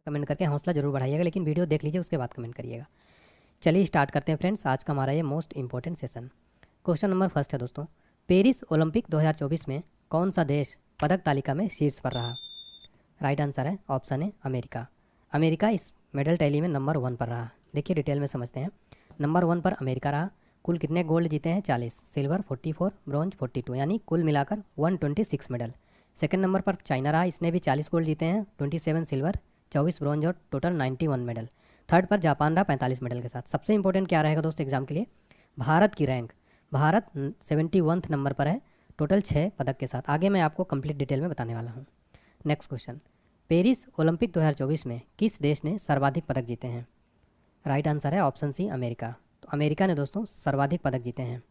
Comment करके हौसला जरूर बढ़ाइएगा, लेकिन वीडियो देख लीजिए उसके बाद कमेंट करिएगा। चलिए स्टार्ट करते हैं फ्रेंड्स, आज का हमारा ये most important session. Question number first है दोस्तों, पेरिस ओलंपिक 2024 में कौन सा देश पदक तालिका में शीर्ष पर रहा? राइट आंसर है ऑप्शन ए अमेरिका। अमेरिका इस मेडल टैली में नंबर 1 पर रहा। देखिए डिटेल में समझते हैं। नंबर 1 पर अमेरिका रहा। कुल कितने गोल्ड जीते हैं? 40, सिल्वर 44, ब्रॉन्ज 42, यानी कुल मिलाकर 126 मेडल। सेकंड नंबर पर चाइना रहा, इसने भी 40 गोल्ड जीते हैं, 27 सिल्वर, 24 ब्रॉन्ज और टोटल 91 मेडल। थर्ड पर जापान रहा 45 मेडल के साथ। सबसे इंपॉर्टेंट क्या रहेगा दोस्तों एग्जाम के लिए? भारत की रैंक। भारत 71 नंबर पर है टोटल 6 पदक के साथ। आगे मैं आपको कंप्लीट डिटेल में बताने वाला हूँ। नेक्स्ट क्वेश्चन, पेरिस ओलंपिक 2024 में किस देश ने सर्वाधिक पदक जीते हैं? राइट आंसर है ऑप्शन सी अमेरिका। तो अमेरिका ने दोस्तों सर्वाधिक पदक जीते हैं।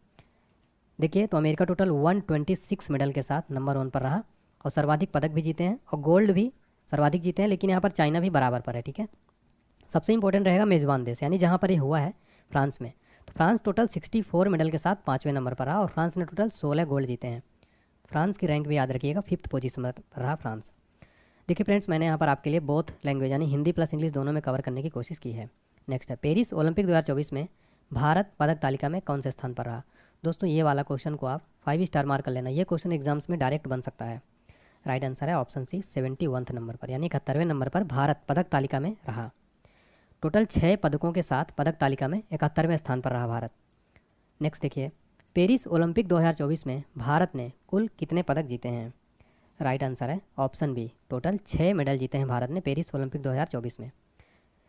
देखिए तो अमेरिका टोटल 126 मेडल के साथ नंबर 1 पर रहा और सर्वाधिक पदक भी जीते हैं और गोल्ड भी सर्वाधिक जीते हैं, लेकिन यहाँ पर चाइना भी बराबर पर है। ठीक है, सबसे इंपॉर्टेंट रहेगा मेज़बान देश, यानी जहाँ पर ये हुआ है फ्रांस में। तो फ्रांस टोटल 64 मेडल के साथ 5वें नंबर पर रहा और फ्रांस ने टोटल 16 गोल्ड जीते हैं। फ्रांस की रैंक भी याद रखिएगा, 5th पोजीशन पर रहा फ्रांस। देखिए फ्रेंड्स, मैंने यहाँ पर आपके लिए बोथ लैंग्वेज यानी हिंदी प्लस इंग्लिश दोनों में कवर करने की कोशिश की है। नेक्स्ट है, पेरिस ओलंपिक 2024 में भारत पदक तालिका में कौन से स्थान पर रहा? दोस्तों ये वाला क्वेश्चन को आप 5 स्टार मार्क कर लेना, ये क्वेश्चन एग्जाम्स में डायरेक्ट बन सकता है। राइट आंसर है ऑप्शन सी 71 नंबर पर, यानी 71वें नंबर पर भारत पदक तालिका में रहा। टोटल 6 पदकों के साथ पदक तालिका में 71वें स्थान पर रहा भारत। नेक्स्ट देखिए, पेरिस ओलंपिक 2024 में भारत ने कुल कितने पदक जीते हैं? राइट आंसर है ऑप्शन बी, टोटल 6 मेडल जीते हैं भारत ने पेरिस ओलंपिक 2024 में।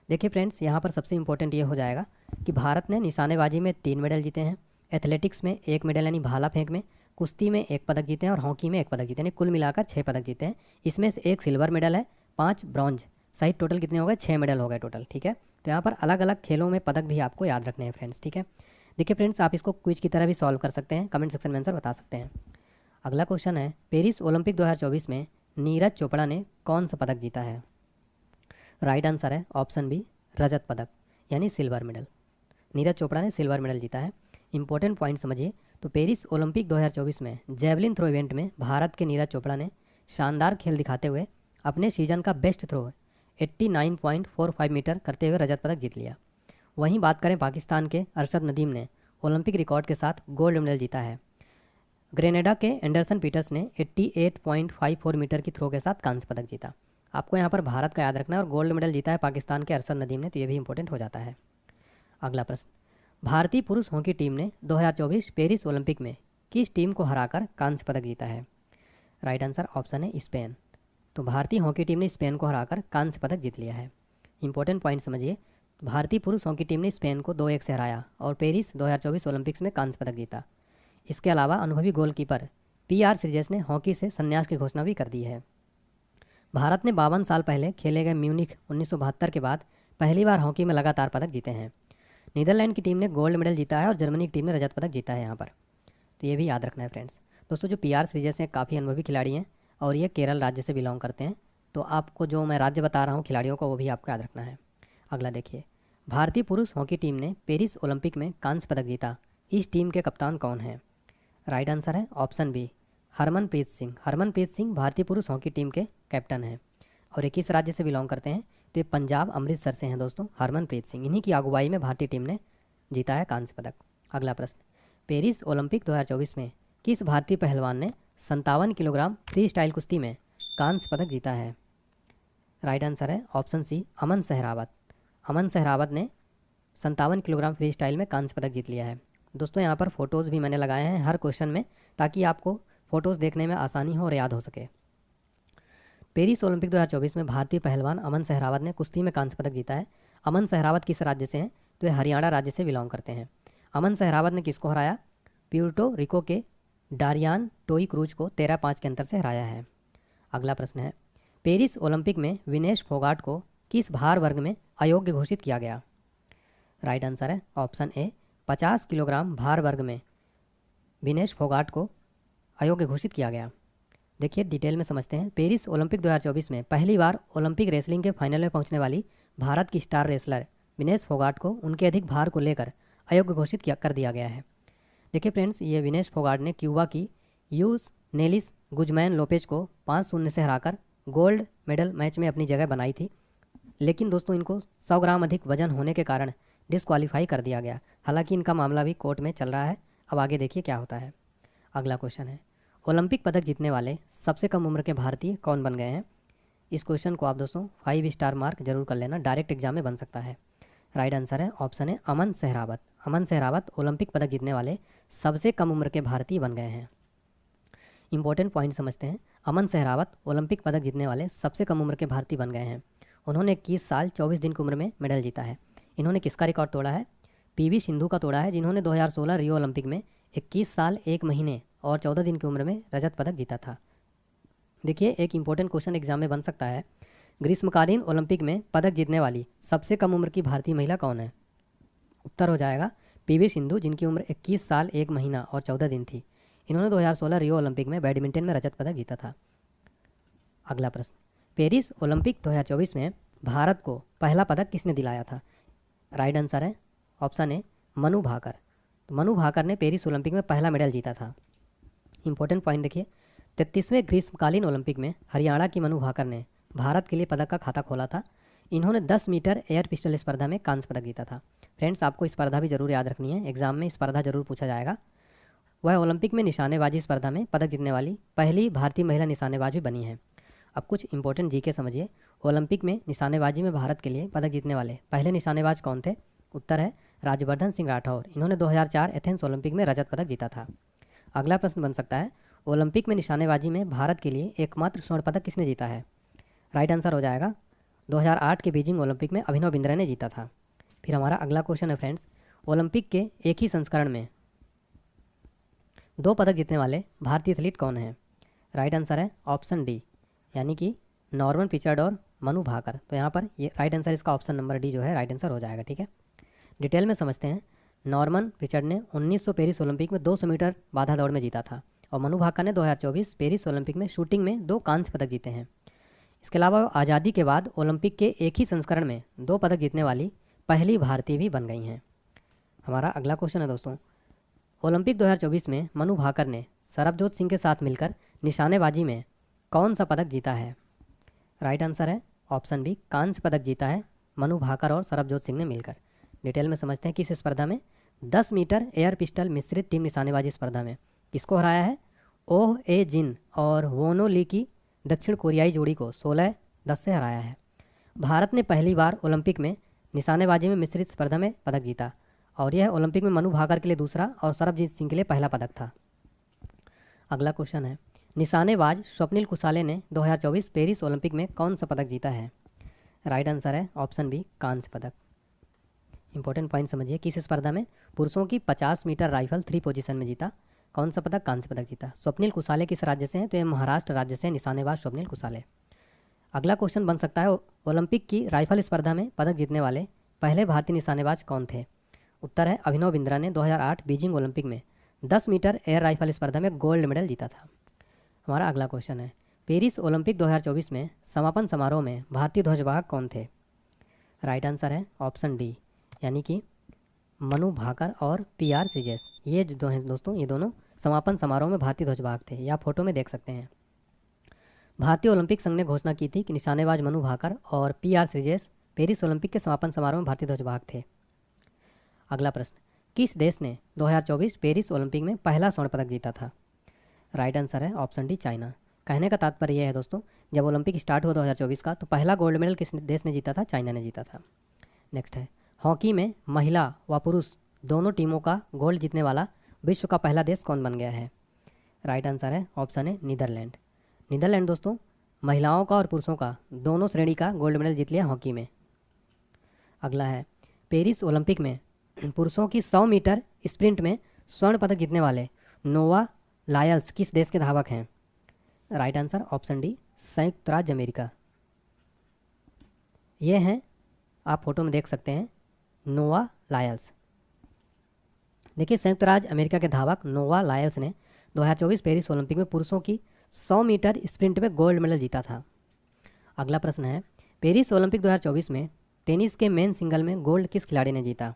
देखिए फ्रेंड्स, यहाँ पर सबसे इंपॉर्टेंट ये हो जाएगा कि भारत ने निशानेबाजी में 3 मेडल जीते हैं, एथलेटिक्स में 1 मेडल यानी भाला फेंक में, कुश्ती में 1 पदक जीते हैं और हॉकी में 1 पदक जीते हैं, कुल मिलाकर 6 पदक जीते हैं। इसमें से 1 सिल्वर मेडल है, 5 ब्रॉन्ज, सहित टोटल कितने हो गए? 6 मेडल हो गए टोटल। ठीक है, तो यहाँ पर अलग अलग खेलों में पदक भी आपको याद रखने हैं फ्रेंड्स। ठीक है, देखिए फ्रेंड्स, आप इसको क्विज की तरह भी सॉल्व कर सकते हैं, कमेंट सेक्शन में आंसर बता सकते हैं। अगला क्वेश्चन है, पेरिस ओलंपिक 2024 में नीरज चोपड़ा ने कौन सा पदक जीता है? राइट आंसर है ऑप्शन बी, रजत पदक यानी सिल्वर मेडल। नीरज चोपड़ा ने सिल्वर मेडल जीता है। इंपॉर्टेंट पॉइंट समझिए, तो पेरिस ओलंपिक 2024 में जेवलिन थ्रो इवेंट में भारत के नीरज चोपड़ा ने शानदार खेल दिखाते हुए अपने सीजन का बेस्ट थ्रो 89.45 मीटर करते हुए रजत पदक जीत लिया। वहीं बात करें पाकिस्तान के अरशद नदीम ने ओलंपिक रिकॉर्ड के साथ गोल्ड मेडल जीता है। ग्रेनेडा के एंडरसन पीटर्स ने 88.54 मीटर की थ्रो के साथ कांस्य पदक जीता। आपको यहाँ पर भारत का याद रखना है और गोल्ड मेडल जीता है पाकिस्तान के अरशद नदीम ने, तो ये भी इंपॉर्टेंट हो जाता है। अगला प्रश्न, भारतीय पुरुष हॉकी टीम ने 2024 पेरिस ओलंपिक में किस टीम को हराकर कांस्य पदक जीता है? राइट आंसर ऑप्शन है स्पेन। तो भारतीय हॉकी टीम ने स्पेन को हराकर कांस्य पदक जीत लिया है। इंपॉर्टेंट पॉइंट समझिए, भारतीय पुरुष हॉकी टीम ने स्पेन को 2-1 से हराया और पेरिस 2024 ओलंपिक्स में कांस्य पदक जीता। इसके अलावा अनुभवी गोलकीपर PR श्रीजेश ने हॉकी से संन्यास की घोषणा भी कर दी है। भारत ने 52 साल पहले खेले गए म्यूनिख 1972 के बाद पहली बार हॉकी में लगातार पदक जीते हैं। नीदरलैंड की टीम ने गोल्ड मेडल जीता है और जर्मनी की टीम ने रजत पदक जीता है यहाँ पर, तो ये भी याद रखना है फ्रेंड्स। दोस्तों जो PR श्रीजेश हैं काफ़ी अनुभवी खिलाड़ी हैं और ये केरल राज्य से बिलोंग करते हैं, तो आपको जो मैं राज्य बता रहा हूँ खिलाड़ियों को वो भी आपको याद रखना है। अगला देखिए, भारतीय पुरुष हॉकी टीम ने पेरिस ओलंपिक में कांस्य पदक जीता, इस टीम के कप्तान कौन हैं? राइट आंसर है ऑप्शन बी, हरमनप्रीत सिंह। हरमनप्रीत सिंह भारतीय पुरुष हॉकी टीम के कैप्टन हैं और ये किस राज्य से बिलोंग करते हैं? तो ये पंजाब अमृतसर से हैं दोस्तों हरमनप्रीत सिंह। इन्हीं की अगुवाई में भारतीय टीम ने जीता है कांस्य पदक। अगला प्रश्न, पेरिस ओलंपिक 2024 में किस भारतीय पहलवान ने 57 किलोग्राम फ्री स्टाइल कुश्ती में कांस्य पदक जीता है? राइट आंसर है ऑप्शन सी, अमन सहरावत। अमन सहरावत ने 57 किलोग्राम फ्री स्टाइल में कांस्य पदक जीत लिया है। दोस्तों यहाँ पर फ़ोटोज़ भी मैंने लगाए हैं हर क्वेश्चन में, ताकि आपको फ़ोटोज़ देखने में आसानी हो और याद हो सके। पेरिस ओलंपिक 2024 में भारतीय पहलवान अमन सहरावत ने कुश्ती में कांस्य पदक जीता है। अमन सहरावत किस राज्य से हैं? तो ये हरियाणा राज्य से बिलोंग करते हैं। अमन सहरावत ने किसको हराया? प्यूर्टो रिको के डारियान टोई क्रूज को 13-5 के अंतर से हराया है। अगला प्रश्न है, पेरिस ओलंपिक में विनेश फोगाट को किस भार वर्ग में अयोग्य घोषित किया गया? राइट आंसर है ऑप्शन ए, 50 किलोग्राम भार वर्ग में विनेश फोगाट को अयोग्य घोषित किया गया। देखिए डिटेल में समझते हैं। पेरिस ओलंपिक 2024 में पहली बार ओलंपिक रेसलिंग के फाइनल में पहुंचने वाली भारत की स्टार रेसलर विनेश फोगाट को उनके अधिक भार को लेकर अयोग्य घोषित कर दिया गया है। देखिए फ्रेंड्स, ये विनेश फोगाट ने क्यूबा की यूस नेलिस गुजमैन लोपेज को 5-0 से हराकर गोल्ड मेडल मैच में अपनी जगह बनाई थी। लेकिन दोस्तों इनको 100 ग्राम अधिक वजन होने के कारण डिस्क्वालीफाई कर दिया गया। हालांकि इनका मामला भी कोर्ट में चल रहा है। अब आगे देखिए क्या होता है। अगला क्वेश्चन है, ओलंपिक पदक जीतने वाले सबसे कम उम्र के भारतीय कौन बन गए हैं? इस क्वेश्चन को आप दोस्तों 5 स्टार मार्क जरूर कर लेना, डायरेक्ट एग्जाम में बन सकता है। राइट आंसर है ऑप्शन है अमन सहरावत। अमन सहरावत ओलंपिक पदक जीतने वाले सबसे कम उम्र के भारतीय बन गए हैं। इंपॉर्टेंट पॉइंट समझते हैं। अमन सहरावत ओलंपिक पदक जीतने वाले सबसे कम उम्र के भारतीय बन गए हैं। उन्होंने 21 साल 24 दिन की उम्र में मेडल जीता है। इन्होंने किसका रिकॉर्ड तोड़ा है? पीवी सिंधु का तोड़ा है, जिन्होंने 2016 रियो ओलंपिक में 21 साल 1 महीने और 14 दिन की उम्र में रजत पदक जीता था। देखिए एक इंपॉर्टेंट क्वेश्चन एग्जाम में बन सकता है, ग्रीष्मकालीन ओलंपिक में पदक जीतने वाली सबसे कम उम्र की भारतीय महिला कौन है? उत्तर हो जाएगा पीवी सिंधु, जिनकी उम्र 21 साल 1 महीना और 14 दिन थी। इन्होंने 2016 रियो ओलंपिक में बैडमिंटन में रजत पदक जीता था। अगला प्रश्न, पेरिस ओलंपिक 2024 में भारत को पहला पदक किसने दिलाया था? राइट आंसर है ऑप्शन ए मनु भाकर। तो मनु भाकर ने पेरिस ओलंपिक में पहला मेडल जीता था। इंपॉर्टेंट पॉइंट देखिए, 33वें ग्रीष्मकालीन ओलंपिक में हरियाणा की मनु भाकर ने भारत के लिए पदक का खाता खोला था। इन्होंने 10 मीटर एयर पिस्टल स्पर्धा में कांस्य पदक जीता था। फ्रेंड्स आपको स्पर्धा भी जरूर याद रखनी है, एग्जाम में स्पर्धा जरूर पूछा जाएगा। वह ओलंपिक में निशानेबाजी स्पर्धा में पदक जीतने वाली पहली भारतीय महिला निशानेबाज भी बनी है। अब कुछ इंपॉर्टेंट जीके समझिए। ओलंपिक में निशानेबाजी में भारत के लिए पदक जीतने वाले पहले निशानेबाज कौन थे? उत्तर है राज्यवर्धन सिंह राठौर। इन्होंने 2004 एथेंस ओलंपिक में रजत पदक जीता था। अगला प्रश्न बन सकता है, ओलंपिक में निशानेबाजी में भारत के लिए एकमात्र स्वर्ण पदक किसने जीता है? राइट आंसर हो जाएगा 2008 के बीजिंग ओलंपिक में अभिनव बिंद्रा ने जीता था। फिर हमारा अगला क्वेश्चन है फ्रेंड्स, ओलंपिक के एक ही संस्करण में 2 पदक जीतने वाले भारतीय एथलीट कौन है? राइट आंसर है ऑप्शन डी, यानी कि नॉर्मन पिचर्ड और मनु भाकर। तो यहाँ पर ये राइट आंसर, इसका ऑप्शन नंबर डी जो है राइट आंसर हो जाएगा। ठीक है, डिटेल में समझते हैं। नॉर्मन पिचर्ड ने 1900 पेरिस ओलंपिक में 200 मीटर बाधा दौड़ में जीता था और मनु भाकर ने 2024 पेरिस ओलंपिक में शूटिंग में 2 कांस्य पदक जीते हैं। इसके अलावा आज़ादी के बाद ओलंपिक के एक ही संस्करण में 2 पदक जीतने वाली पहली भारतीय भी बन गई हैं। हमारा अगला क्वेश्चन है दोस्तों, ओलंपिक 2024 में मनु भाकर ने सरबजोत सिंह के साथ मिलकर निशानेबाजी में कौन सा पदक जीता है? राइट आंसर है ऑप्शन बी, कांस्य पदक जीता है मनु भाकर और सरबजोत सिंह ने मिलकर। डिटेल में समझते हैं कि इस स्पर्धा में 10 मीटर एयर पिस्टल मिश्रित टीम निशानेबाजी स्पर्धा में किसको हराया है? ओह ए जिन और वोनो ली की दक्षिण कोरियाई जोड़ी को 16-10 से हराया है। भारत ने पहली बार ओलंपिक में निशानेबाजी में मिश्रित स्पर्धा में पदक जीता और यह ओलंपिक में मनु भाकर के लिए दूसरा और सरबजीत सिंह के लिए पहला पदक था। अगला क्वेश्चन है, निशानेबाज स्वप्निल कुसाले ने 2024 पेरिस ओलंपिक में कौन सा पदक जीता है? राइट आंसर है ऑप्शन बी, कांस्य पदक। इंपॉर्टेंट पॉइंट समझिए कि इस स्पर्धा में पुरुषों की 50 मीटर राइफल 3 पोजीशन में जीता। कौन सा पदक? कांस्य पदक जीता। स्वप्निल कुसाले किस राज्य से हैं? तो ये महाराष्ट्र राज्य से निशानेबाज स्वप्निल कुसाले। अगला क्वेश्चन बन सकता है, ओलंपिक की राइफल स्पर्धा में पदक जीतने वाले पहले भारतीय निशानेबाज कौन थे? उत्तर है अभिनव बिंद्रा ने 2008 बीजिंग ओलंपिक में 10 मीटर एयर राइफल स्पर्धा में गोल्ड मेडल जीता था। हमारा अगला क्वेश्चन है, पेरिस ओलंपिक 2024 में समापन समारोह में भारतीय ध्वजवाहक कौन थे? राइट आंसर है ऑप्शन डी, यानी कि मनु भाकर और PR श्रीजेश। ये जो हैं दोस्तों, ये दोनों समापन समारोह में भारतीय ध्वजवाहक थे। ये आप फोटो में देख सकते हैं। भारतीय ओलंपिक संघ ने घोषणा की थी कि निशानेबाज मनु भाकर और PR श्रीजेश पेरिस ओलंपिक के समापन समारोह में भारतीय ध्वजवाहक थे। अगला प्रश्न, किस देश ने 2024 पेरिस ओलंपिक में पहला स्वर्ण पदक जीता था? राइट आंसर है ऑप्शन डी, चाइना। कहने का तात्पर्य यह है दोस्तों, जब ओलंपिक स्टार्ट हुआ 2024 का तो पहला गोल्ड मेडल किस देश ने जीता था? चाइना ने जीता था। नेक्स्ट है, हॉकी में महिला व पुरुष दोनों टीमों का गोल्ड जीतने वाला विश्व का पहला देश कौन बन गया है? राइट आंसर है ऑप्शन है नीदरलैंड। नीदरलैंड दोस्तों महिलाओं का और पुरुषों का दोनों श्रेणी का गोल्ड मेडल जीत लिया हॉकी में। अगला है, पेरिस ओलंपिक में पुरुषों की 100 मीटर स्प्रिंट में स्वर्ण पदक जीतने वाले नोवा लायल्स किस देश के धावक हैं? राइट आंसर ऑप्शन डी, संयुक्त राज्य अमेरिका। ये हैं, आप फोटो में देख सकते हैं, नोवा लायल्स। देखिए संयुक्त राज्य अमेरिका के धावक नोवा लायल्स ने 2024 पेरिस ओलंपिक में पुरुषों की 100 मीटर स्प्रिंट में गोल्ड मेडल जीता था। अगला प्रश्न है, पेरिस ओलंपिक 2024 में टेनिस के मेन सिंगल में गोल्ड किस खिलाड़ी ने जीता?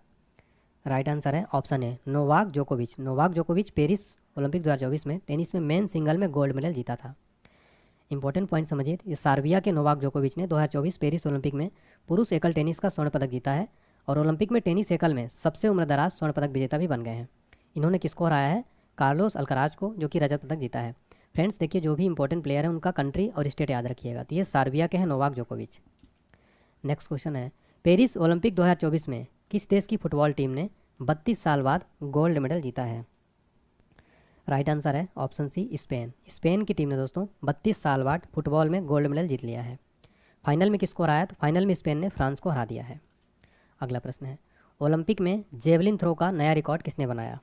राइट आंसर है ऑप्शन है नोवाक जोकोविच। नोवाक जोकोविच पेरिस ओलंपिक 2024 में टेनिस में मेन सिंगल में गोल्ड मेडल जीता था। इंपॉर्टेंट पॉइंट समझिए, ये सर्बिया के नोवाक जोकोविच ने 2024 पेरिस ओलंपिक में पुरुष एकल टेनिस का स्वर्ण पदक जीता है और ओलंपिक में टेनिस एकल में सबसे उम्रदराज स्वर्ण पदक विजेता भी बन गए हैं। इन्होंने किसको हराया है? कार्लोस अल्कराज को, जो कि रजत पदक जीता है। फ्रेंड्स देखिए, जो भी इंपॉर्टेंट प्लेयर है उनका कंट्री और स्टेट याद रखिएगा। तो ये सर्बिया के हैं नोवाक जोकोविच। नेक्स्ट क्वेश्चन है, पेरिस ओलंपिक 2024 में किस देश की फुटबॉल टीम ने 32 साल बाद गोल्ड मेडल जीता है? राइट आंसर है ऑप्शन सी, स्पेन। स्पेन की टीम ने दोस्तों 32 साल बाद फुटबॉल में गोल्ड मेडल जीत लिया है। फाइनल में किसको हराया? तो फाइनल में स्पेन ने फ्रांस को हरा दिया है। अगला प्रश्न है, ओलंपिक में जेवलिन थ्रो का नया रिकॉर्ड किसने बनाया?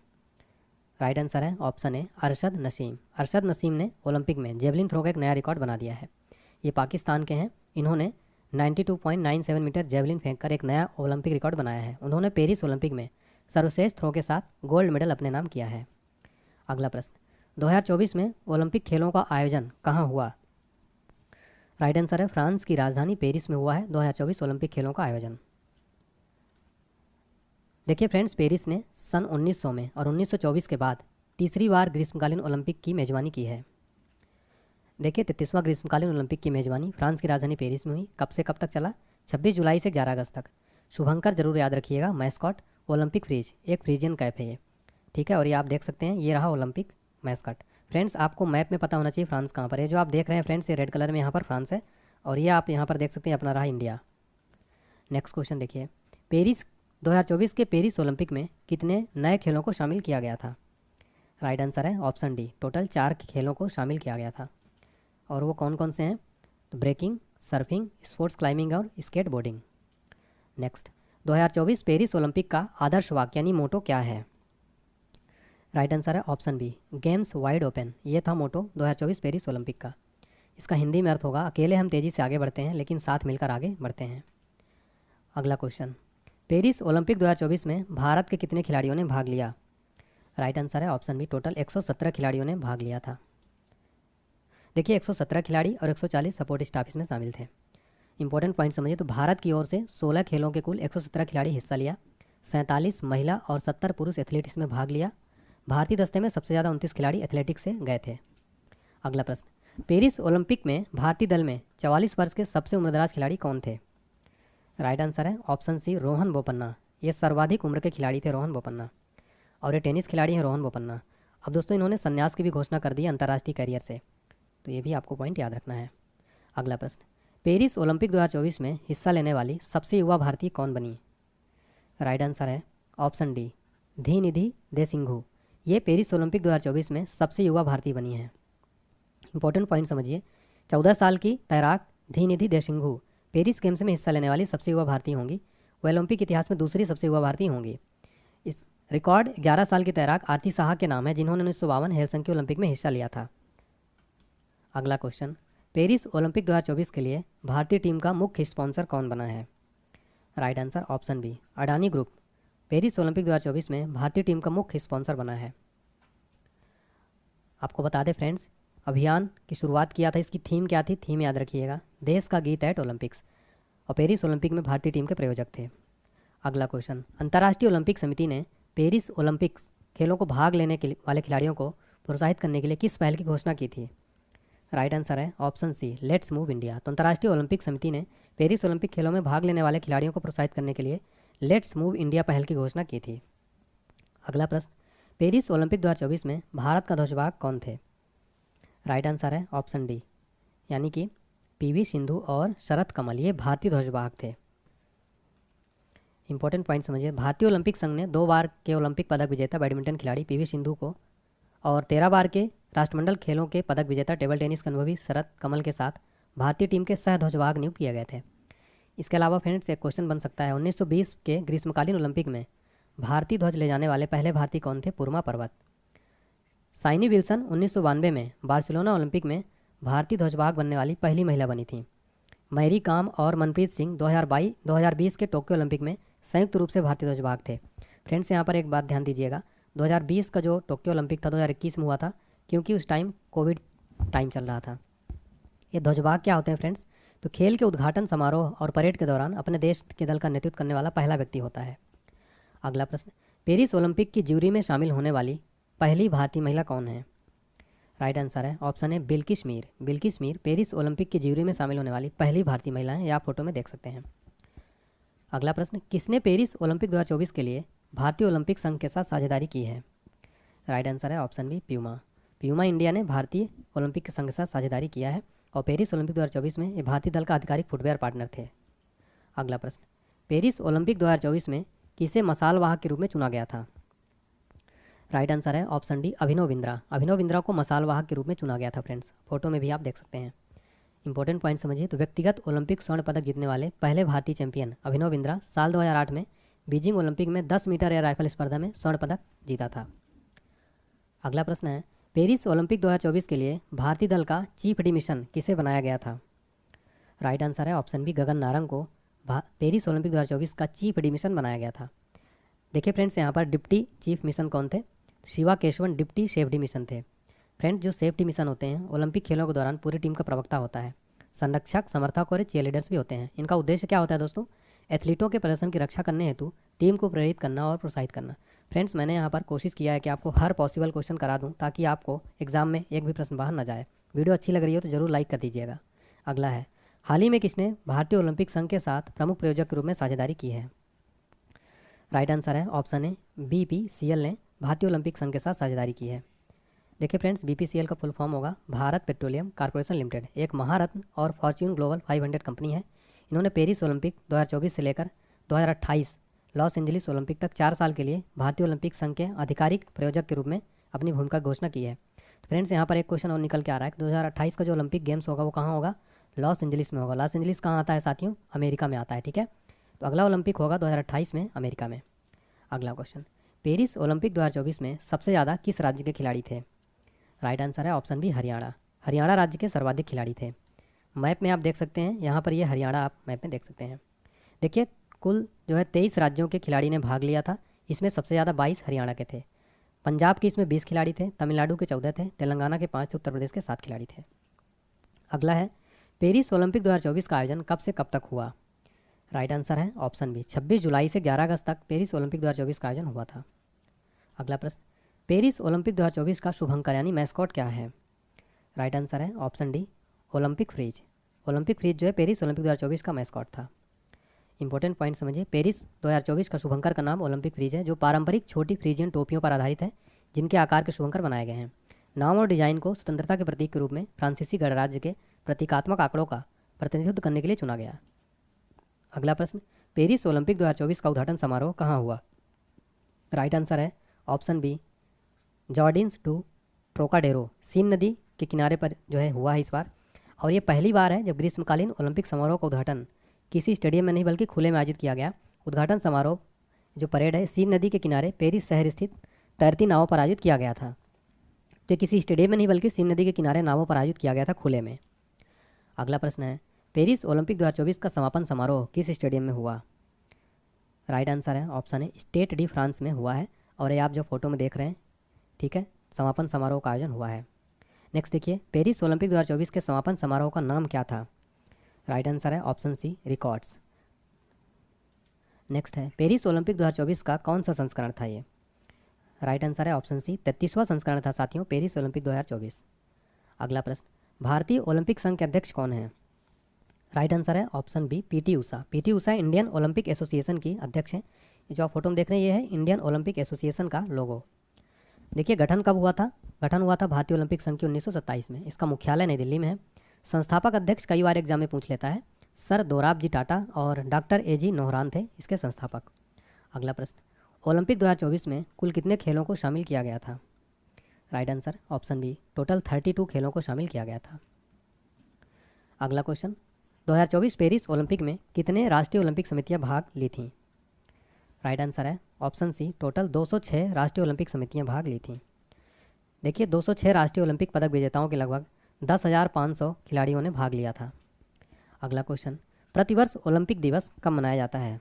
राइट आंसर है ऑप्शन ए, अरशद नसीम। अरशद नसीम ने ओलंपिक में जेवलिन थ्रो का एक नया रिकॉर्ड बना दिया है। ये पाकिस्तान के हैं। इन्होंने 92.97 मीटर जेवलिन फेंककर एक नया ओलंपिक रिकॉर्ड बनाया है। उन्होंने पेरिस ओलंपिक में सर्वश्रेष्ठ थ्रो के साथ गोल्ड मेडल अपने नाम किया है। अगला प्रश्न, 2024 में ओलंपिक खेलों का आयोजन कहाँ हुआ? राइट आंसर है फ्रांस की राजधानी पेरिस में हुआ है 2024 ओलंपिक खेलों का आयोजन। देखिए फ्रेंड्स, पेरिस ने सन 1900 में और 1924 के बाद तीसरी बार ग्रीष्मकालीन ओलंपिक की मेजबानी की है। देखिए 33वां ग्रीष्मकालीन ओलंपिक की मेजबानी फ्रांस की राजधानी पेरिस में हुई। कब से कब तक चला? 26 जुलाई से 11 अगस्त तक। शुभंकर जरूर याद रखिएगा। मैस्कॉट ओलंपिक फ्रीज, एक फ्रीजियन कैप है ये, ठीक है। और ये आप देख सकते हैं, ये रहा ओलंपिक मैस्कॉट। फ्रेंड्स आपको मैप में पता होना चाहिए फ्रांस कहाँ पर है। जो आप देख रहे हैं फ्रेंड्स, ये रेड कलर में यहाँ पर फ्रांस है और ये आप यहाँ पर देख सकते हैं अपना रहा इंडिया। नेक्स्ट क्वेश्चन देखिए, पेरिस 2024 के पेरिस ओलंपिक में कितने नए खेलों को शामिल किया गया था? राइट आंसर है ऑप्शन डी, टोटल 4 खेलों को शामिल किया गया था। और वो कौन कौन से हैं? तो ब्रेकिंग, सर्फिंग, स्पोर्ट्स क्लाइंबिंग और skateboarding. Next, 2024 Paris Olympic का आदर्श वाक्य यानी मोटो क्या है? राइट आंसर है option B, games wide open. ये था मोटो 2024 पेरिस ओलंपिक का। इसका हिंदी में अर्थ होगा, अकेले हम तेज़ी से आगे बढ़ते हैं लेकिन साथ मिलकर आगे बढ़ते हैं। अगला क्वेश्चन, पेरिस ओलंपिक 2024 में भारत के कितने खिलाड़ियों ने भाग लिया? राइट आंसर है ऑप्शन बी, टोटल 117 खिलाड़ियों ने भाग लिया था। देखिए 117 खिलाड़ी और 140 सपोर्ट स्टाफ इसमें शामिल थे। इंपॉर्टेंट पॉइंट समझिए, तो भारत की ओर से 16 खेलों के कुल 117 खिलाड़ी हिस्सा लिया। 47 महिला और 70 पुरुष एथलीट इसमें भाग लिया। भारतीय दस्ते में सबसे ज़्यादा 29 खिलाड़ी एथलेटिक्स से गए थे। अगला प्रश्न, पेरिस ओलंपिक में भारतीय दल में 44 वर्ष के सबसे उम्रदराज खिलाड़ी कौन थे? राइट आंसर है ऑप्शन सी, रोहन बोपन्ना। ये सर्वाधिक उम्र के खिलाड़ी थे रोहन बोपन्ना, और ये टेनिस खिलाड़ी हैं रोहन बोपन्ना। अब दोस्तों इन्होंने संन्यास की भी घोषणा कर दी है अंतर्राष्ट्रीय करियर से, तो ये भी आपको पॉइंट याद रखना है। अगला प्रश्न, पेरिस ओलंपिक 2024 में हिस्सा लेने वाली सबसे युवा भारतीय कौन बनी? राइट आंसर है ऑप्शन डी, धीनिधि देसिंघू। ये पेरिस ओलंपिक 2024 में सबसे युवा भारतीय बनी है। इंपॉर्टेंट पॉइंट समझिए, 14 साल की तैराक धीनिधि देसिंघू पेरिस गेम्स में हिस्सा लेने वाली सबसे युवा भारतीय होंगी। वह ओलंपिक इतिहास में दूसरी सबसे युवा भारतीय होंगी। इस रिकॉर्ड 11 साल की तैराक आरती साहा के नाम है, जिन्होंने 1952 हेलसिंकी ओलंपिक में हिस्सा लिया था। अगला क्वेश्चन, पेरिस ओलंपिक 2024 के लिए भारतीय टीम का मुख्य स्पॉन्सर कौन बना है? Right answer option B, Adani group. Paris Olympic 2024 में भारतीय टीम का मुख्य स्पॉन्सर बना है। आपको बता दें फ्रेंड्स, अभियान की शुरुआत किया था, इसकी थीम क्या थी? थीम याद रखिएगा, देश का गीत एट ओलंपिक्स। और पेरिस ओलंपिक में भारतीय टीम के प्रायोजक थे। अगला क्वेश्चन, अंतर्राष्ट्रीय ओलंपिक समिति ने पेरिस ओलंपिक खेलों को भाग लेने के वाले खिलाड़ियों को प्रोत्साहित करने के लिए किस पहल की घोषणा की थी? राइट आंसर है option C, let's move India. तो अंतर्राष्ट्रीय ओलंपिक समिति ने पेरिस ओलंपिक खेलों में भाग लेने वाले खिलाड़ियों को प्रोत्साहित करने के लिए लेट्स मूव इंडिया पहल की घोषणा की थी। अगला प्रश्न, पेरिस ओलंपिक 2024 में भारत का ध्वजवाहक कौन थे? राइट आंसर है ऑप्शन डी, यानी कि पीवी सिंधु और शरत कमल, ये भारतीय ध्वजवाहक थे। इंपॉर्टेंट पॉइंट समझिए, भारतीय ओलंपिक संघ ने 2 बार के ओलंपिक पदक विजेता बैडमिंटन खिलाड़ी पीवी सिंधु को और 13 बार के राष्ट्रमंडल खेलों के पदक विजेता टेबल टेनिस के अनुभवी शरत कमल के साथ भारतीय टीम के सह ध्वजवाहक नियुक्त किए गए थे। इसके अलावा फ्रेंड्स एक क्वेश्चन बन सकता है, 1920 के ग्रीष्मकालीन ओलंपिक में भारतीय ध्वज ले जाने वाले पहले भारतीय कौन थे? पुरमा पर्वत। साइनी विल्सन 1992 में बार्सिलोना ओलंपिक में भारतीय ध्वजवाहक बनने वाली पहली महिला बनी थी। मैरी कॉम और मनप्रीत सिंह 2020 के टोक्यो ओलंपिक में संयुक्त रूप से भारतीय ध्वजवाहक थे। फ्रेंड्स यहाँ पर एक बात ध्यान दीजिएगा, 2020 का जो टोक्यो ओलंपिक था 2021 में हुआ था, क्योंकि उस टाइम कोविड टाइम चल रहा था। ये ध्वजवाहक क्या होते हैं फ्रेंड्स? तो खेल के उद्घाटन समारोह और परेड के दौरान अपने देश के दल का नेतृत्व करने वाला पहला व्यक्ति होता है। अगला प्रश्न, पेरिस ओलंपिक की ज्यूरी में शामिल होने वाली पहली भारतीय महिला कौन है? राइट आंसर है ऑप्शन है बिल्किस मीर। बिल्किस मीर पेरिस ओलंपिक की ज्यूरी में शामिल होने वाली पहली भारतीय महिला हैं, ये आप फोटो में देख सकते हैं। अगला प्रश्न, किसने पेरिस ओलंपिक 2024 के लिए भारतीय ओलंपिक संघ के साथ साझेदारी की है? राइट आंसर है option B Puma. Puma India ने भारतीय ओलंपिक संघ के साथ साझेदारी किया है और पेरिस ओलंपिक 2024 में ये भारतीय दल का आधिकारिक फुटवेयर पार्टनर थे। अगला प्रश्न, पेरिस ओलंपिक 2024 में किसे मसाल वाहक के रूप में चुना गया था? राइट आंसर है ऑप्शन डी अभिनव बिंद्रा। अभिनव बिंद्रा को मसाल वाहक के रूप में चुना गया था फ्रेंड्स, फोटो में भी आप देख सकते हैं। इंपॉर्टेंट पॉइंट समझिए, तो व्यक्तिगत ओलंपिक स्वर्ण पदक जीतने वाले पहले भारतीय चैंपियन अभिनव बिंद्रा साल 2008 में बीजिंग ओलंपिक में 10 मीटर एयर राइफल स्पर्धा में स्वर्ण पदक जीता था। अगला प्रश्न है, पेरिस ओलंपिक 2024 के लिए भारतीय दल का चीफ डिमिशन किसे बनाया गया था? राइट आंसर है ऑप्शन बी गगन नारंग को पेरिस ओलंपिक 2024 का चीफ डिमिशन बनाया गया था। देखिए फ्रेंड्स, यहाँ पर डिप्टी चीफ मिशन कौन थे? Shiva Keshavan deputy safety mission थे। फ्रेंड्स, जो सेफ्टी मिशन होते हैं ओलंपिक खेलों के दौरान पूरी टीम का प्रवक्ता होता है, संरक्षक, समर्थक और चीयरलीडर्स भी होते हैं। इनका उद्देश्य क्या होता है दोस्तों? एथलीटों के प्रदर्शन की रक्षा करने हेतु टीम को प्रेरित करना और प्रोत्साहित करना। फ्रेंड्स, मैंने यहाँ पर कोशिश किया है कि आपको हर पॉसिबल क्वेश्चन करा दूँ ताकि आपको एग्जाम में एक भी प्रश्न बाहर न जाए। वीडियो अच्छी लग रही हो तो जरूर लाइक कर दीजिएगा। अगला है, हाल ही में किसने भारतीय ओलंपिक संघ के साथ प्रमुख प्रायोजक के रूप में साझेदारी की है? राइट आंसर है ऑप्शन ए BPCL ने भारतीय ओलंपिक संघ के साथ साझेदारी की है। देखिए फ्रेंड्स, BPCL का फुल फॉर्म होगा भारत पेट्रोलियम कॉर्पोरेशन लिमिटेड, एक महारत्न और फॉर्च्यून ग्लोबल 500 कंपनी है। इन्होंने पेरिस ओलंपिक 2024 से लेकर 2028 लॉस एंजलिस ओलंपिक तक 4 साल के लिए भारतीय ओलंपिक संघ के आधिकारिक प्रायोजक के रूप में अपनी भूमिका घोषणा की है। तो फ्रेंड्स, यहाँ पर एक क्वेश्चन और निकल के आ रहा है कि 2028 का जो ओलंपिक गेम्स होगा वो कहाँ होगा? लॉस एंजलिस में होगा। लॉस एंजलिस कहाँ आता है साथियों? अमेरिका में आता है, ठीक है। तो अगला ओलंपिक होगा 2028 में अमेरिका में। अगला क्वेश्चन, पेरिस ओलंपिक 2024 में सबसे ज़्यादा किस राज्य के खिलाड़ी थे? राइट आंसर है ऑप्शन बी हरियाणा। हरियाणा राज्य के सर्वाधिक खिलाड़ी थे। मैप में आप देख सकते हैं, यहाँ पर ये हरियाणा आप मैप में देख सकते हैं। देखिए, कुल जो है 23 राज्यों के खिलाड़ी ने भाग लिया था, इसमें सबसे ज़्यादा 22 हरियाणा के थे। पंजाब के इसमें 20 खिलाड़ी थे, तमिलनाडु के 14 थे, तेलंगाना के 5 थे, उत्तर प्रदेश के 7 खिलाड़ी थे। अगला है, पेरिस ओलंपिक 2024 का आयोजन कब से कब तक हुआ? राइट आंसर है ऑप्शन बी 26 जुलाई से 11 अगस्त तक पेरिस ओलंपिक 2024 का आयोजन हुआ था। अगला प्रश्न, पेरिस ओलंपिक 2024 का शुभंकर यानी मैस्कॉट क्या है? राइट आंसर है option D Olympic Phryges. Olympic Phryges जो है पेरिस ओलंपिक 2024 का मैस्कॉट था। इंपॉर्टेंट पॉइंट समझिए, पेरिस 2024 का शुभंकर का नाम ओलंपिक फ्रीज है, जो पारंपरिक छोटी फ्रीजियन टोपियों पर आधारित है जिनके आकार के शुभंकर बनाए गए हैं। नाम और डिजाइन को स्वतंत्रता के प्रतीक के रूप में फ्रांसीसी गणराज्य के प्रतीकात्मक आंकड़ों का प्रतिनिधित्व करने के लिए चुना गया। अगला प्रश्न, पेरिस ओलंपिक 2024 का उद्घाटन समारोह कहाँ हुआ? राइट आंसर है option B Jardins du Trocadero, Seine नदी के किनारे पर जो है हुआ है इस बार। और ये पहली बार है जब ग्रीष्मकालीन ओलंपिक समारोह का उद्घाटन किसी स्टेडियम में नहीं बल्कि खुले में आयोजित किया गया। उद्घाटन समारोह जो परेड है सीन नदी के किनारे पेरिस शहर स्थित तैरती नावों पर आयोजित किया गया था। तो किसी स्टेडियम में नहीं बल्कि सीन नदी के किनारे नावों पर आयोजित किया गया था खुले में। अगला प्रश्न है, पेरिस ओलंपिक 2024 का समापन समारोह किस स्टेडियम में हुआ? राइट आंसर है ऑप्शन है स्टेड डी फ्रांस में हुआ है। और ये आप जो फोटो में देख रहे हैं, ठीक है, समापन समारोह का आयोजन हुआ है। नेक्स्ट देखिए, पेरिस ओलंपिक 2024 के समापन समारोह का नाम क्या था? राइट आंसर है ऑप्शन सी रिकॉर्ड्स। नेक्स्ट है, पेरिस ओलंपिक 2024 का कौन सा संस्करण था ये? राइट आंसर है ऑप्शन सी 33वां संस्करण था साथियों पेरिस ओलंपिक 2024। अगला प्रश्न, भारतीय ओलंपिक संघ के अध्यक्ष कौन है? राइट आंसर है option B PT Usha. PT Usha Indian Olympic association की अध्यक्ष हैं। जो आप फोटो में देख रहे हैं ये है इंडियन ओलंपिक एसोसिएशन का लोगो। देखिए, गठन कब हुआ था? गठन हुआ था भारतीय ओलंपिक संघ की 1927 में। इसका मुख्यालय नई दिल्ली में है। संस्थापक अध्यक्ष कई बार एग्जाम में पूछ लेता है, सर दोराबजी टाटा और डॉक्टर AG नोहरान थे इसके संस्थापक। अगला प्रश्न, ओलंपिक 2024 में कुल कितने खेलों को शामिल किया गया था? Right answer option B total 32 खेलों को शामिल किया गया था। अगला क्वेश्चन, 2024 पेरिस ओलंपिक में कितने राष्ट्रीय ओलंपिक समितियां भाग ली थीं? राइट आंसर है ऑप्शन सी टोटल 206 राष्ट्रीय ओलंपिक समितियां भाग ली थीं। देखिए, 206 राष्ट्रीय ओलंपिक पदक विजेताओं के लगभग 10,500 खिलाड़ियों ने भाग लिया था। अगला क्वेश्चन, प्रतिवर्ष ओलंपिक दिवस कब मनाया जाता है?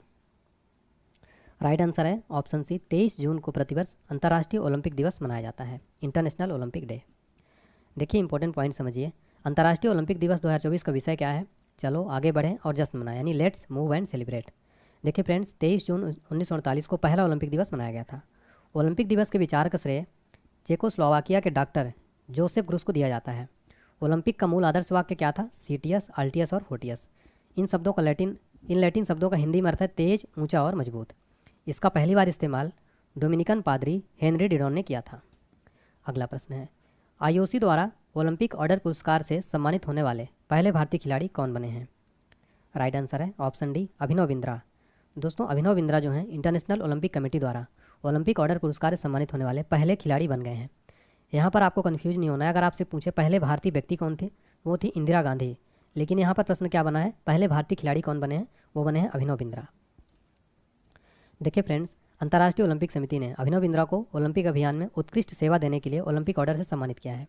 राइट आंसर है ऑप्शन सी 23 जून को प्रतिवर्ष अंतर्राष्ट्रीय ओलंपिक दिवस मनाया जाता है, इंटरनेशनल ओलंपिक डे। देखिए, इंपॉर्टेंट पॉइंट समझिए, अंतर्राष्ट्रीय ओलंपिक दिवस 2024 का विषय क्या है? चलो आगे बढ़ें और जश्न मनाएं, यानी लेट्स मूव एंड सेलिब्रेट। देखिए फ्रेंड्स, 23 जून 1948 को पहला ओलंपिक दिवस मनाया गया था। ओलंपिक दिवस के विचार का श्रेय चेकोस्लोवाकिया के डॉक्टर जोसेफ ग्रुस को दिया जाता है। ओलंपिक का मूल आदर्श वाक्य क्या था? सीटियस, अल्टियस और फोर्टियस। इन लैटिन शब्दों का हिंदी में अर्थ है तेज, ऊंचा और मजबूत। इसका पहली बार इस्तेमाल डोमिनिकन पादरी हेनरी डिडॉन ने किया था। अगला प्रश्न है, आईओसी द्वारा ओलंपिक ऑर्डर पुरस्कार से सम्मानित होने वाले पहले भारतीय खिलाड़ी कौन बने हैं? राइट आंसर है ऑप्शन डी, अभिनव बिंद्रा। दोस्तों, अभिनव बिंद्रा जो हैं इंटरनेशनल ओलंपिक कमेटी द्वारा ओलंपिक ऑर्डर पुरस्कार से सम्मानित होने वाले पहले खिलाड़ी बन गए हैं। यहाँ पर आपको कन्फ्यूज नहीं होना है। अगर आपसे पूछे पहले भारतीय व्यक्ति कौन थे, वो थी इंदिरा गांधी। लेकिन यहाँ पर प्रश्न क्या बना है, पहले भारतीय खिलाड़ी कौन बने हैं? वो बने हैं अभिनव बिंद्रा। देखिए फ्रेंड्स, अंतर्राष्ट्रीय ओलंपिक समिति ने अभिनव बिंद्रा को ओलंपिक अभियान में उत्कृष्ट सेवा देने के लिए ओलंपिक ऑर्डर से सम्मानित किया है।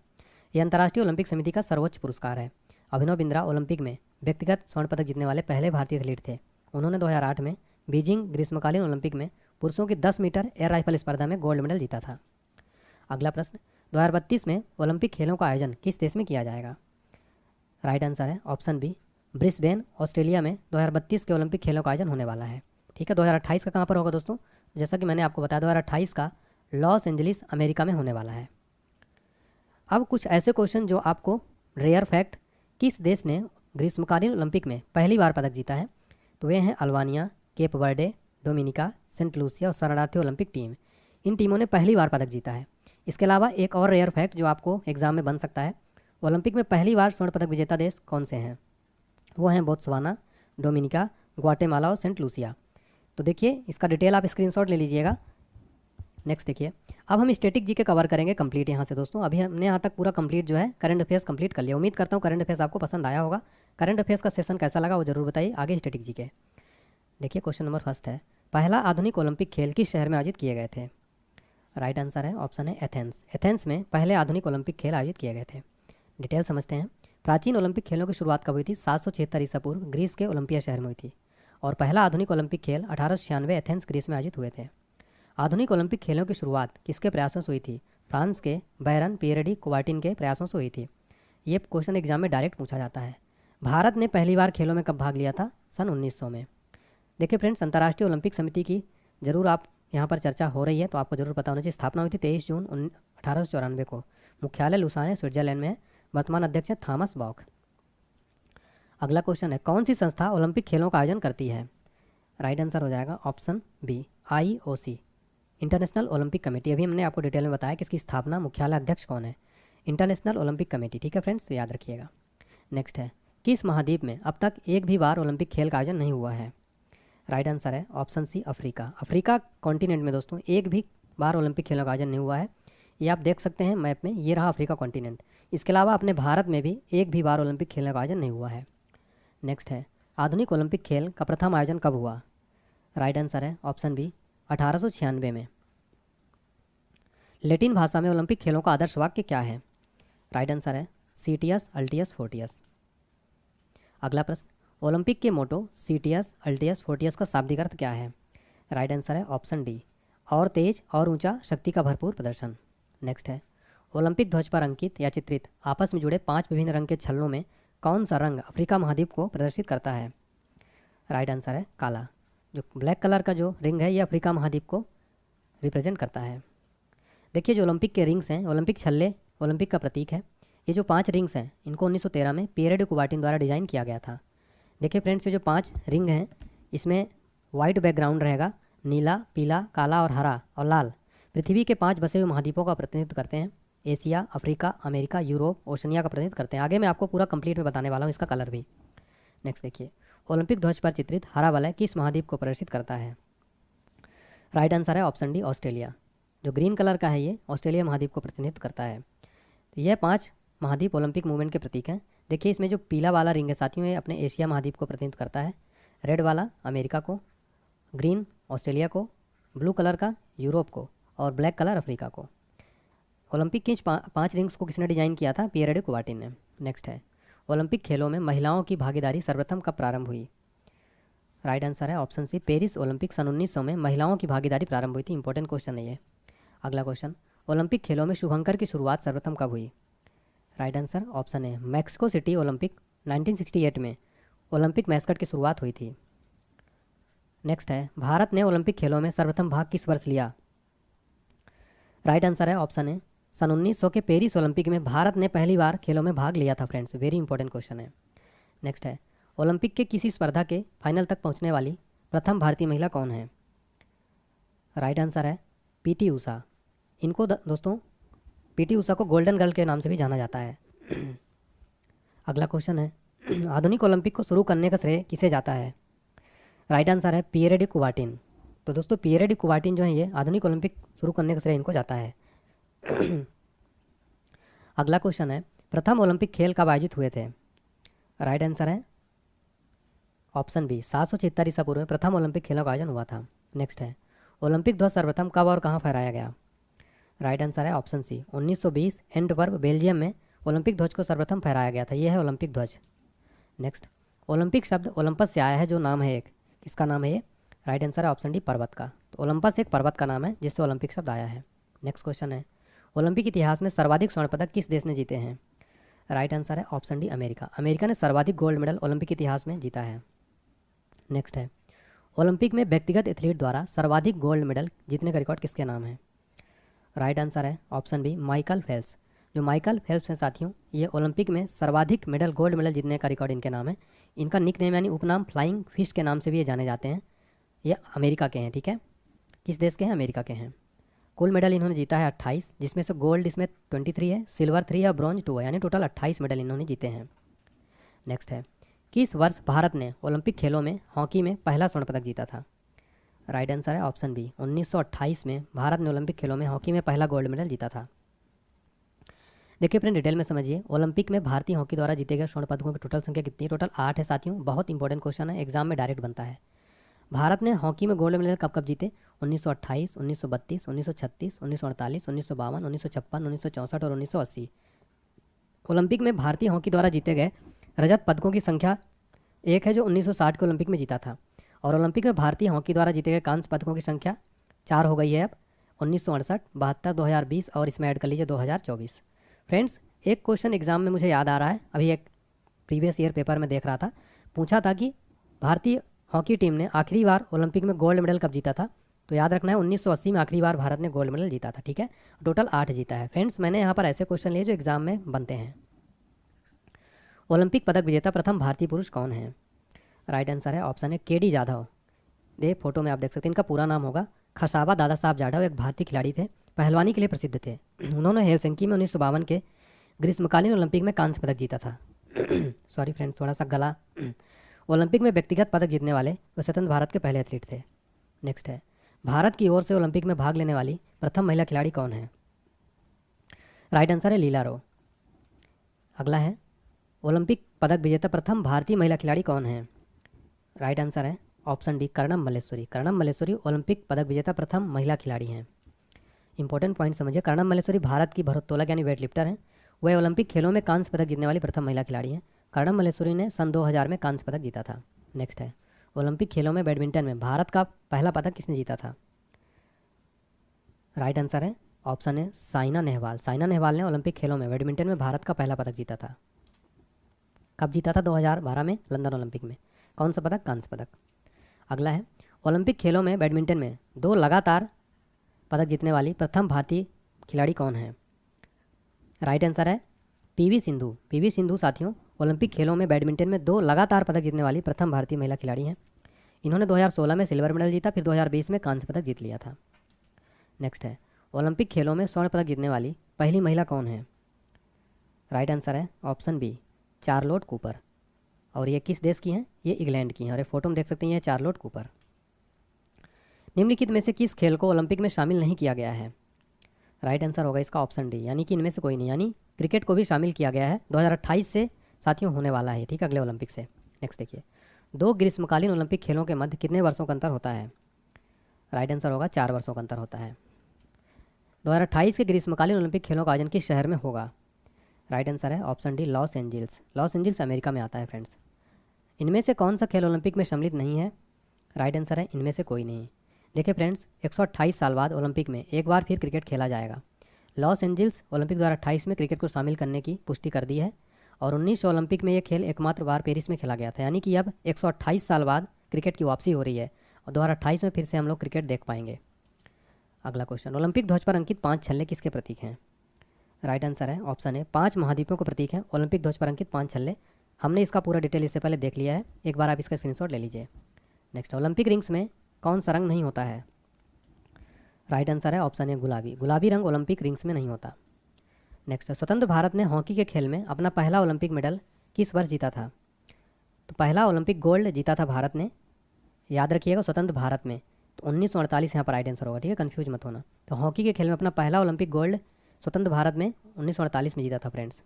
यह अंतर्राष्ट्रीय ओलंपिक समिति का सर्वोच्च पुरस्कार है। अभिनव बिंद्रा ओलंपिक में व्यक्तिगत स्वर्ण पदक जीतने वाले पहले भारतीय एथलीट थे। उन्होंने 2008 में बीजिंग ग्रीष्मकालीन ओलंपिक में पुरुषों की 10 मीटर एयर राइफल स्पर्धा में गोल्ड मेडल जीता था। अगला प्रश्न, 2032 में ओलंपिक खेलों का आयोजन किस देश में किया जाएगा? राइट आंसर है ऑप्शन बी, ब्रिस्बेन, ऑस्ट्रेलिया में 2032 के ओलंपिक खेलों का आयोजन होने वाला है। ठीक है, 2028 का कहाँ पर होगा दोस्तों? जैसा कि मैंने आपको बताया 2028 का लॉस एंजलिस अमेरिका में होने वाला है। अब कुछ ऐसे क्वेश्चन जो आपको रेयर फैक्ट, किस देश ने ग्रीष्मकालीन ओलंपिक में पहली बार पदक जीता है? तो वे हैं Albania, Cape Verde, Dominica, Saint Lucia और शरणार्थी ओलंपिक टीम। इन टीमों ने पहली बार पदक जीता है। इसके अलावा एक और रेयर फैक्ट जो आपको एग्जाम में बन सकता है, ओलंपिक में पहली बार स्वर्ण पदक विजेता देश कौन से हैं? वो हैं बोत्सवाना, डोमिनिका, ग्वाटेमाला और सेंट लूसिया। तो देखिए, इसका डिटेल आप स्क्रीनशॉट ले लीजिएगा। नेक्स्ट देखिए, अब हम स्टैटिक जीके कवर करेंगे कंप्लीट यहाँ से दोस्तों। अभी हमने यहाँ तक पूरा कंप्लीट जो है करंट अफेयर्स कंप्लीट कर लिया। उम्मीद करता हूँ करंट अफेयर्स आपको पसंद आया होगा। करंट अफेयर्स का सेशन कैसा लगा वो जरूर बताइए। आगे स्टैटिक जीके देखिए, क्वेश्चन नंबर फर्स्ट है, पहला आधुनिक ओलंपिक खेल किस शहर में आयोजित किए गए थे? राइट आंसर है ऑप्शन है एथेंस। एथेंस में पहले आधुनिक ओलंपिक खेल आयोजित किए गए थे। डिटेल समझते हैं। प्राचीन ओलंपिक खेलों की शुरुआत कब हुई थी? 776 ईसा पूर्व ग्रीस के ओलंपिया शहर में हुई थी। और पहला आधुनिक ओलंपिक खेल 1896 एथेंस ग्रीस में आयोजित हुए थे। आधुनिक ओलंपिक खेलों की शुरुआत किसके प्रयासों से हुई थी? फ्रांस के बैरन पियरे डी कुबार्टिन के प्रयासों से हुई थी। ये क्वेश्चन एग्जाम में डायरेक्ट पूछा जाता है। भारत ने पहली बार खेलों में कब भाग लिया था? सन 1900 में। देखिए फ्रेंड्स, अंतर्राष्ट्रीय ओलंपिक समिति की जरूर आप यहाँ पर चर्चा हो रही है तो आपको जरूर पता होना चाहिए। स्थापना हुई थी 23 जून 1894 को। मुख्यालय लुसाने स्विट्जरलैंड में है। वर्तमान अध्यक्ष है थॉमस बॉक। अगला क्वेश्चन है, कौन सी संस्था ओलंपिक खेलों का आयोजन करती है? राइट आंसर हो जाएगा option B, IOC, International Olympic Committee. अभी हमने आपको डिटेल में बताया कि इसकी स्थापना, मुख्यालय, अध्यक्ष कौन है? International Olympic committee. ठीक है फ्रेंड्स, तो याद रखिएगा। नेक्स्ट है, किस महाद्वीप में अब तक एक भी बार ओलंपिक खेल का आयोजन नहीं हुआ है? राइट आंसर है option C, Africa. Africa continent में दोस्तों एक भी बार ओलंपिक खेलों का आयोजन नहीं हुआ है। ये आप देख सकते हैं मैप में, ये रहा अफ्रीका कॉन्टिनेंट। इसके अलावा अपने भारत में भी एक भी बार ओलंपिक खेलों का आयोजन नहीं हुआ है। नेक्स्ट है, आधुनिक ओलंपिक खेल का प्रथम आयोजन कब हुआ? राइट आंसर है ऑप्शन बी, 1896 में। लैटिन भाषा में ओलंपिक खेलों का आदर्श वाक्य क्या है? राइट आंसर है सीटियस, अल्टियस, फोर्टियस। अगला प्रश्न, ओलंपिक के मोटो सीटियस, अल्टियस, फोर्टियस का शाब्दिक अर्थ क्या है? राइट आंसर है ऑप्शन डी, और तेज और ऊंचा, शक्ति का भरपूर प्रदर्शन। नेक्स्ट है, ओलंपिक ध्वज पर अंकित या चित्रित आपस में जुड़े 5 विभिन्न रंग के छल्लों में कौन सा रंग अफ्रीका महाद्वीप को प्रदर्शित करता है? राइट आंसर है काला। जो ब्लैक कलर का जो रिंग है ये अफ्रीका महाद्वीप को रिप्रेजेंट करता है। देखिए, जो ओलंपिक के रिंग्स हैं, ओलंपिक छल्ले ओलंपिक का प्रतीक है। ये जो 5 रिंग्स हैं इनको 1913 में पियरे डी कुबार्टिन द्वारा डिजाइन किया गया था। देखिए फ्रेंड्स, ये जो 5 रिंग हैं इसमें वाइट बैकग्राउंड रहेगा, नीला, पीला, काला और हरा और लाल पृथ्वी के 5 बसे हुए महाद्वीपों का प्रतिनिधित्व करते हैं। Asia, Africa, America, Europe, Oceania का प्रतिनिधित्व करते हैं। आगे मैं आपको पूरा कंप्लीट में बताने वाला हूँ इसका कलर भी। नेक्स्ट देखिए, ओलंपिक ध्वज पर चित्रित हरा वलय किस महाद्वीप को प्रदर्शित करता है? राइट आंसर है ऑप्शन डी, ऑस्ट्रेलिया। जो ग्रीन कलर का है ये ऑस्ट्रेलिया महाद्वीप को प्रतिनिधित्व करता है। तो यह 5 महाद्वीप ओलंपिक मूवमेंट के प्रतीक हैं। देखिए, इसमें जो पीला वाला रिंग है साथियों, ये अपने एशिया महाद्वीप को प्रतिनिधित्व करता है। रेड वाला अमेरिका को, ग्रीन ऑस्ट्रेलिया को, ब्लू कलर का यूरोप को और ब्लैक कलर अफ्रीका को। ओलंपिक की 5 रिंग्स को किसने डिजाइन किया था? पियरे डी कुबार्टिन ने। नेक्स्ट है, ओलंपिक खेलों में महिलाओं की भागीदारी सर्वप्रथम कब प्रारंभ हुई? राइट आंसर है ऑप्शन सी, पेरिस ओलंपिक सन 1900 में महिलाओं की भागीदारी प्रारंभ हुई थी। इंपॉर्टेंट क्वेश्चन है ये। अगला क्वेश्चन, ओलंपिक खेलों में शुभंकर की शुरुआत सर्वप्रथम कब हुई? राइट आंसर ऑप्शन है, मैक्सिको सिटी ओलंपिक 1968 में ओलंपिक मैस्कट की शुरुआत हुई थी। नेक्स्ट है, भारत ने ओलंपिक खेलों में सर्वप्रथम भाग किस वर्ष लिया? राइट आंसर है ऑप्शन है सन 1900 के पेरिस ओलंपिक में भारत ने पहली बार खेलों में भाग लिया था फ्रेंड्स। वेरी इंपॉर्टेंट क्वेश्चन है। नेक्स्ट है, ओलंपिक के किसी स्पर्धा के फाइनल तक पहुंचने वाली प्रथम भारतीय महिला कौन है? राइट आंसर है पीटी ऊषा। इनको दोस्तों पीटी ऊषा को गोल्डन गर्ल के नाम से भी जाना जाता है। अगला क्वेश्चन है, आधुनिक ओलंपिक को शुरू करने का श्रेय किसे जाता है? राइट आंसर है पिएरे डी कुबार्टिन। तो दोस्तों पिएरे डी कुबार्टिन जो है ये आधुनिक ओलंपिक शुरू करने का श्रेय इनको जाता है। अगला क्वेश्चन है, प्रथम ओलंपिक खेल कब आयोजित हुए थे? राइट आंसर है ऑप्शन बी 776 ईसा पूर्व में प्रथम ओलंपिक खेलों का आयोजन हुआ था। नेक्स्ट है, ओलंपिक ध्वज सर्वप्रथम कब और कहाँ फहराया गया? राइट आंसर है ऑप्शन सी 1920 एंटवर्प बेल्जियम में ओलंपिक ध्वज को सर्वप्रथम फहराया गया था। यह है ओलंपिक ध्वज। नेक्स्ट, ओलंपिक शब्द ओलंपस से आया है, जो नाम है एक, किसका नाम है ये? राइट आंसर है ऑप्शन डी पर्वत का। तो ओलंपस एक पर्वत का नाम है जिससे ओलंपिक शब्द आया है। नेक्स्ट क्वेश्चन है, ओलंपिक इतिहास में सर्वाधिक स्वर्ण पदक किस देश ने जीते हैं? राइट आंसर है ऑप्शन डी अमेरिका। अमेरिका ने सर्वाधिक गोल्ड मेडल ओलंपिक इतिहास में जीता है। नेक्स्ट है, ओलंपिक में व्यक्तिगत एथलीट द्वारा सर्वाधिक गोल्ड मेडल जीतने का रिकॉर्ड किसके नाम है? राइट आंसर है ऑप्शन बी माइकल फेल्प्स। जो माइकल फेल्प्स हैं साथियों, ये ओलंपिक में सर्वाधिक मेडल गोल्ड मेडल जीतने का रिकॉर्ड इनके नाम है। इनका निक नेम यानी उपनाम फ्लाइंग फिश के नाम से भी ये जाने जाते हैं। ये अमेरिका के हैं, ठीक है। किस देश के हैं? अमेरिका के हैं। कुल मेडल इन्होंने जीता है 28, जिसमें से गोल्ड इसमें 23 है, सिल्वर 3 है और ब्रॉन्ज 2 है, यानी टोटल 28 मेडल इन्होंने जीते हैं। नेक्स्ट है, किस वर्ष भारत ने ओलंपिक खेलों में हॉकी में पहला स्वर्ण पदक जीता था? राइट आंसर है ऑप्शन बी 1928 में भारत ने ओलंपिक खेलों में हॉकी में पहला गोल्ड मेडल जीता था। देखिए फ्रेंड, डिटेल में समझिए, ओलंपिक में भारतीय हॉकी द्वारा जीते गए स्वर्ण पदकों की टोटल संख्या कितनी है? टोटल 8 है साथियों। बहुत इंपॉर्टेंट क्वेश्चन है, एग्जाम में डायरेक्ट बनता है। भारत ने हॉकी में गोल्ड मेडल कब कब जीते? 1928, 1932, 1936, 1948, 1952, 1956, 1964 और 1980। ओलंपिक में भारतीय हॉकी द्वारा जीते गए रजत पदकों की संख्या एक है, जो 1960 के ओलंपिक में जीता था। और ओलंपिक में भारतीय हॉकी द्वारा जीते गए कांस्य पदकों की संख्या 4 हो गई है अब, 1968, 72, 2020 और इसमें ऐड कर लीजिए 2024। फ्रेंड्स, एक क्वेश्चन एग्जाम में मुझे याद आ रहा है, अभी एक प्रीवियस ईयर पेपर में देख रहा था, पूछा था कि भारतीय हॉकी टीम ने आखिरी बार ओलंपिक में गोल्ड मेडल कब जीता था? तो याद रखना है 1980 में आखिरी बार भारत ने गोल्ड मेडल जीता था, ठीक है। टोटल 8 जीता है। फ्रेंड्स, मैंने यहाँ पर ऐसे क्वेश्चन लिए जो एग्जाम में बनते हैं। ओलंपिक पदक विजेता प्रथम भारतीय पुरुष कौन है? राइट आंसर है ऑप्शन है के डी जाधव। देख फोटो में आप देख सकते हैं, इनका पूरा नाम होगा खसाबा दादा साहब जाधव। एक भारतीय खिलाड़ी थे, पहलवानी के लिए प्रसिद्ध थे। उन्होंने हेलसिंकी में 1952 के ग्रीष्मकालीन ओलंपिक में कांस्य पदक जीता था। सॉरी फ्रेंड्स, थोड़ा सा गला। ओलंपिक में व्यक्तिगत पदक जीतने वाले वे स्वतंत्र भारत के पहले एथलीट थे। नेक्स्ट है, भारत की ओर से ओलंपिक में भाग लेने वाली प्रथम महिला खिलाड़ी कौन है? राइट आंसर है लीला रो। अगला है, ओलंपिक पदक विजेता प्रथम भारतीय महिला खिलाड़ी कौन है? राइट आंसर है option D Karnam Malleswari. Karnam Malleswari Olympic पदक विजेता प्रथम महिला खिलाड़ी हैं। इंपॉर्टेंट पॉइंट समझिए, कर्णम मल्लेश्वरी भारत की भारोत्तोलक यानी वेट लिफ्टर हैं। वह ओलंपिक खेलों में कांस्य पदक जीतने वाली प्रथम महिला खिलाड़ी हैं। कर्णम मल्लेश्वरी ने सन 2000 में कांस्य पदक जीता था। नेक्स्ट है, ओलंपिक खेलों में बैडमिंटन में भारत का पहला पदक किसने जीता था? राइट आंसर है ऑप्शन है साइना नेहवाल। साइना नेहवाल ने ओलंपिक खेलों में बैडमिंटन में भारत का पहला पदक जीता था। कब जीता था? 2012 में लंदन ओलंपिक में। कौन सा पदक? कांस्य पदक। अगला है, ओलंपिक खेलों में बैडमिंटन में 2 लगातार पदक जीतने वाली प्रथम भारतीय खिलाड़ी कौन है? राइट आंसर है पीवी सिंधु। पीवी सिंधु साथियों ओलंपिक खेलों में बैडमिंटन में 2 लगातार पदक जीतने वाली प्रथम भारतीय महिला खिलाड़ी हैं। इन्होंने 2016 में सिल्वर मेडल जीता, फिर 2020 में कांस्य पदक जीत लिया था। नेक्स्ट है, ओलंपिक खेलों में स्वर्ण पदक जीतने वाली पहली महिला कौन है? राइट आंसर है ऑप्शन बी चार्लोट कूपर। और ये किस देश की हैं? ये इंग्लैंड की हैं। और ये फोटो में देख सकते हैं, ये चार्लोट कूपर। निम्नलिखित में से किस खेल को ओलंपिक में शामिल नहीं किया गया है? राइट आंसर होगा इसका ऑप्शन डी, यानी कि इनमें से कोई नहीं, यानी क्रिकेट को भी शामिल किया गया है। 2028 से साथियों होने वाला है, ठीक है, अगले ओलंपिक से। नेक्स्ट देखिए, 2 ग्रीष्मकालीन ओलंपिक खेलों के मध्य कितने वर्षों का अंतर होता है? राइट आंसर होगा 4 वर्षों का अंतर होता है। 2028 के ग्रीष्मकालीन ओलंपिक खेलों का आयोजन किस शहर में होगा? राइट आंसर है option de Los Angeles. Los Angeles America में आता है। फ्रेंड्स, इनमें से कौन सा खेल ओलंपिक में सम्मिलित नहीं है? राइट आंसर है इनमें से कोई नहीं। देखिए फ्रेंड्स, 128 साल बाद ओलंपिक में एक बार फिर क्रिकेट खेला जाएगा। लॉस एंजिल्स ओलंपिक 2028 में क्रिकेट को शामिल करने की पुष्टि कर दी है। और 1900 ओलंपिक में यह खेल एकमात्र बार पेरिस में खेला गया था, यानी कि अब 128 साल बाद क्रिकेट की वापसी हो रही है और 2028 में फिर से हम लोग क्रिकेट देख पाएंगे। अगला क्वेश्चन, ओलंपिक ध्वज पर अंकित 5 छल्ले किसके प्रतीक हैं? राइट आंसर है ऑप्शन ए 5 महाद्वीपों का प्रतीक है ओलंपिक ध्वज पर अंकित 5 छल्ले। हमने इसका पूरा डिटेल इससे पहले देख लिया है, एक बार आप इसका स्क्रीनशॉट ले लीजिए। नेक्स्ट, ओलंपिक रिंग्स में कौन सा रंग नहीं होता है? राइट आंसर है ऑप्शन ए गुलाबी। गुलाबी रंग ओलंपिक रिंग्स में नहीं होता। नेक्स्ट, स्वतंत्र भारत ने हॉकी के खेल में अपना पहला ओलंपिक मेडल किस वर्ष जीता था? तो पहला ओलंपिक गोल्ड जीता था भारत ने, याद रखिएगा स्वतंत्र भारत में। तो 1948 यहाँ पर राइट आंसर होगा, ठीक है, कंफ्यूज मत होना। तो हॉकी के खेल में अपना पहला ओलंपिक गोल्ड स्वतंत्र भारत में 1948 में जीता था फ्रेंड्स।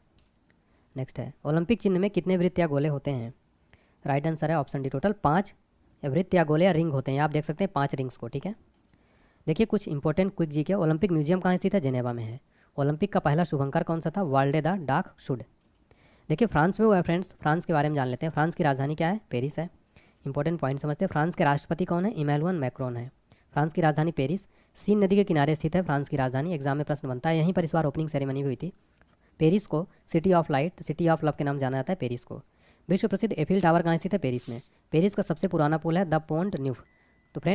नेक्स्ट है, ओलंपिक चिन्ह में कितने वृत्त या गोले होते हैं? राइट आंसर है ऑप्शन डी टोटल 5 वृत्त या गोले या रिंग होते हैं। आप देख सकते हैं 5 रिंग्स को, ठीक है। देखिए कुछ इंपॉर्टेंट क्विक जी के, ओलंपिक म्यूजियम कहाँ स्थित है? जेनेवा में है। ओलंपिक का पहला शुभंकर कौन सा था? वाल्डे द डाक शुड। देखिए फ्रांस में हुआ है फ्रेंड्स, फ्रांस के बारे में जान लेते हैं। फ्रांस की राजधानी क्या है? पेरिस है। इंपॉर्टेंट पॉइंट समझते हैं। फ्रांस के राष्ट्रपति कौन है? इमैनुअल मैक्रोन है। फ्रांस की राजधानी पेरिस, सीन नदी के किनारे स्थित है फ्रांस की राजधानी। एग्जाम में प्रश्न बनता है, यहीं पर इस बार ओपनिंग सेरेमनी भी हुई थी। पेरिस को city of light, city of love के नाम जाना जाता है पेरिस को। विश्व प्रसिद्ध एफिल टावर कहाँ स्थित है? पेरिस में। पेरिस का सबसे पुराना पुल है द पोंट न्यूफ। तो फ्रेंड